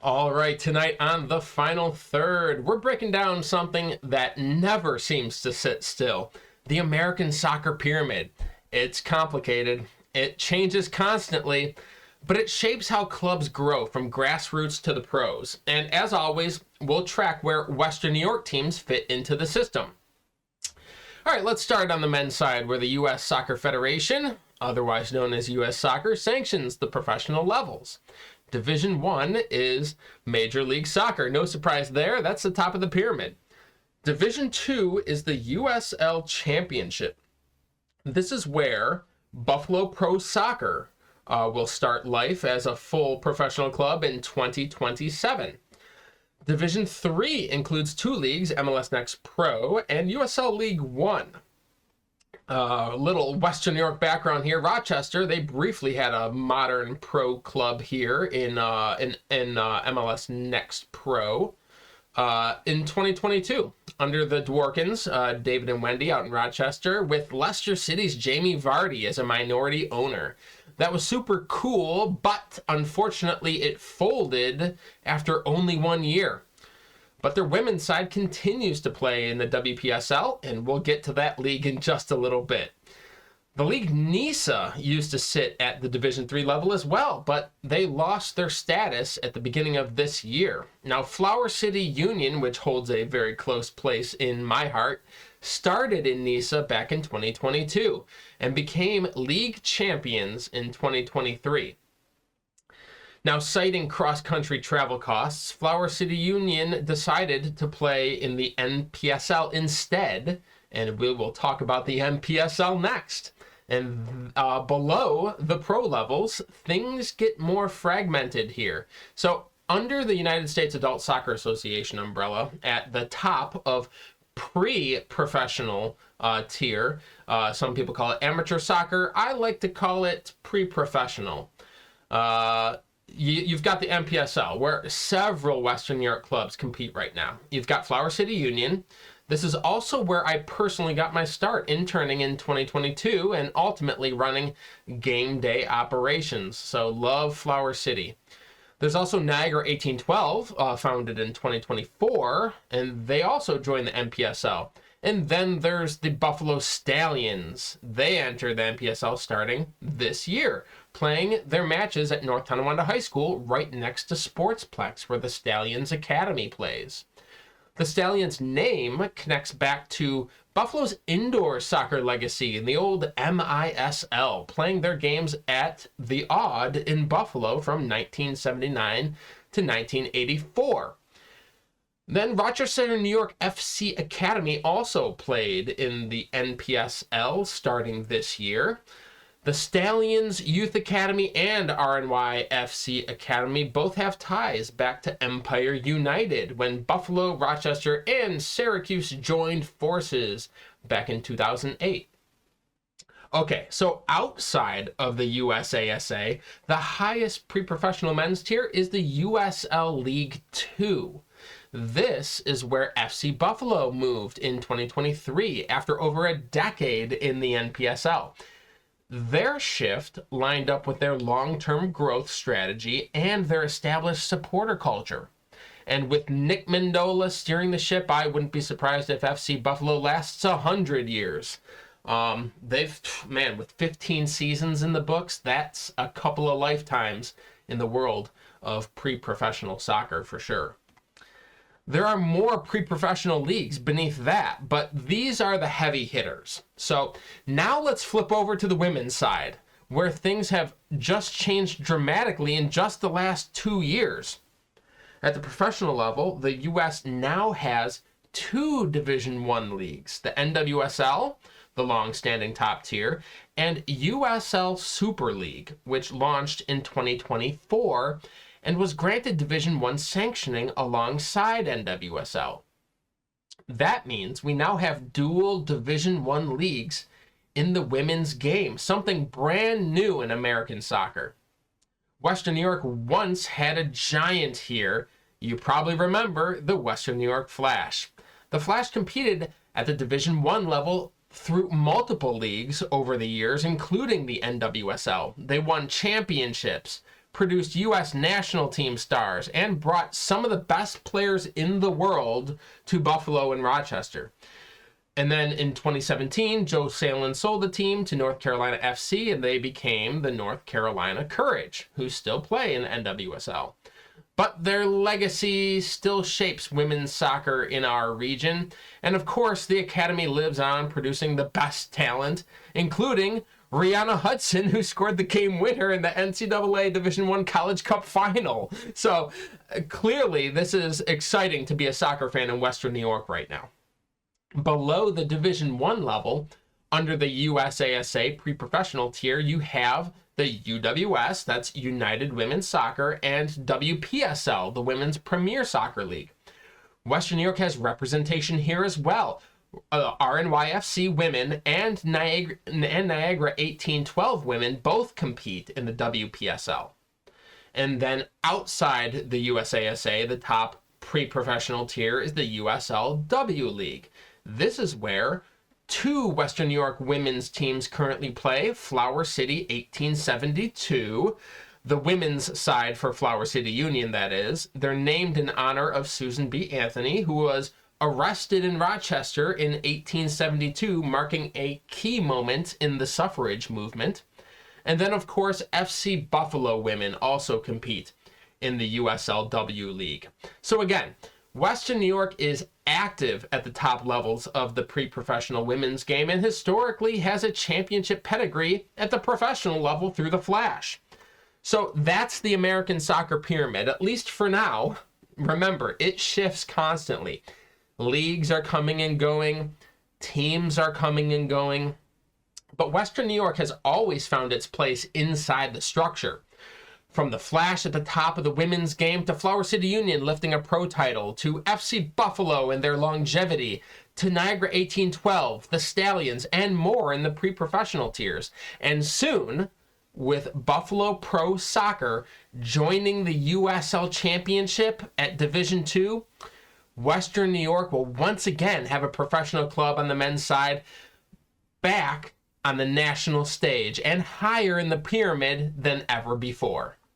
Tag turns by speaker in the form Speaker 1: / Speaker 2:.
Speaker 1: All right, tonight on the final third, we're breaking down something that never seems to sit still. The American soccer pyramid. It's complicated, it changes constantly, but it shapes how clubs grow from grassroots to the pros. And as always, we'll track where Western New York teams fit into the system. All right, let's start on the men's side, where the U.S. Soccer Federation, otherwise known as U.S. Soccer, sanctions the professional levels. Division I is Major League Soccer. No surprise there. That's the top of the pyramid. Division II is the USL Championship. This is where Buffalo Pro Soccer will start life as a full professional club in 2027. Division III includes two leagues, MLS Next Pro and USL League One. Little Western New York background here. Rochester, they briefly had a modern pro club here in MLS Next Pro in 2022 under the Dworkins, David and Wendy out in Rochester, with Leicester City's Jamie Vardy as a minority owner. That was super cool, but unfortunately it folded after only 1 year. But their women's side continues to play in the WPSL, and we'll get to that league in just a little bit. The league NISA used to sit at the Division III level as well, but they lost their status at the beginning of this year. Now, Flower City Union, which holds a very close place in my heart, started in NISA back in 2022 and became league champions in 2023. Now, citing cross-country travel costs, Flower City Union decided to play in the NPSL instead, and we will talk about the NPSL next. And below the pro levels, things get more fragmented here. So, under the United States Adult Soccer Association umbrella, at the top of pre-professional tier, some people call it amateur soccer. I like to call it pre-professional. You've got the NPSL, where several Western New York clubs compete right now. You've got Flower City Union. This is also where I personally got my start interning in 2022 and ultimately running game day operations. So love Flower City. There's also Niagara 1812, founded in 2024, and they also joined the NPSL. And then there's the Buffalo Stallions. They enter the NPSL starting this year, playing their matches at North Tonawanda High School right next to Sportsplex, where the Stallions Academy plays. The Stallions name connects back to Buffalo's indoor soccer legacy in the old MISL, playing their games at the Odd in Buffalo from 1979 to 1984. Then Rochester, New York FC Academy also played in the NPSL starting this year. The Stallions Youth Academy and RNY FC Academy both have ties back to Empire United when Buffalo, Rochester, and Syracuse joined forces back in 2008. Okay, so outside of the USASA, the highest pre-professional men's tier is the USL League 2. This is where FC Buffalo moved in 2023 after over a decade in the NPSL. Their shift lined up with their long-term growth strategy and their established supporter culture. And with Nick Mendola steering the ship, I wouldn't be surprised if FC Buffalo lasts 100 years. With 15 seasons in the books, that's a couple of lifetimes in the world of pre-professional soccer for sure. There are more pre-professional leagues beneath that, but these are the heavy hitters. So now let's flip over to the women's side, where things have just changed dramatically in just the last 2 years. At the professional level, the U.S. now has two Division I leagues, the NWSL, the long-standing top tier, and USL Super League, which launched in 2024 and was granted Division I sanctioning alongside NWSL. That means we now have dual Division I leagues in the women's game, something brand new in American soccer. Western New York once had a giant here. You probably remember the Western New York Flash. The Flash competed at the Division I level through multiple leagues over the years, including the NWSL. They won championships, produced U.S. national team stars and brought some of the best players in the world to Buffalo and Rochester. And then in 2017, Joe Salin sold the team to North Carolina FC, and they became the North Carolina Courage, who still play in NWSL. But their legacy still shapes women's soccer in our region. And of course, the Academy lives on producing the best talent, including Rihanna Hudson, who scored the game winner in the NCAA Division I College Cup final. So clearly, this is exciting to be a soccer fan in Western New York right now. Below the Division I level, under the USASA pre-professional tier, you have the UWS, that's United Women's Soccer, and WPSL, the Women's Premier Soccer League. Western New York has representation here as well. RNYFC women and Niagara 1812 women both compete in the WPSL. And then outside the USASA, the top pre-professional tier is the USLW League. This is where two Western New York women's teams currently play. Flower City 1872, the women's side for Flower City Union, that is. They're named in honor of Susan B. Anthony, who was arrested in Rochester in 1872, marking a key moment in the suffrage movement. And then, of course, FC Buffalo women also compete in the USLW League. So again, Western New York is active at the top levels of the pre-professional women's game and historically has a championship pedigree at the professional level through the Flash. So that's the American soccer pyramid, at least for now. Remember, it shifts constantly. Leagues are coming and going, teams are coming and going, but Western New York has always found its place inside the structure. From the Flash at the top of the women's game to Flower City Union lifting a pro title, to FC Buffalo and their longevity, to Niagara 1812, the Stallions, and more in the pre-professional tiers. And soon, with Buffalo Pro Soccer joining the USL Championship at Division II, Western New York will once again have a professional club on the men's side back on the national stage and higher in the pyramid than ever before.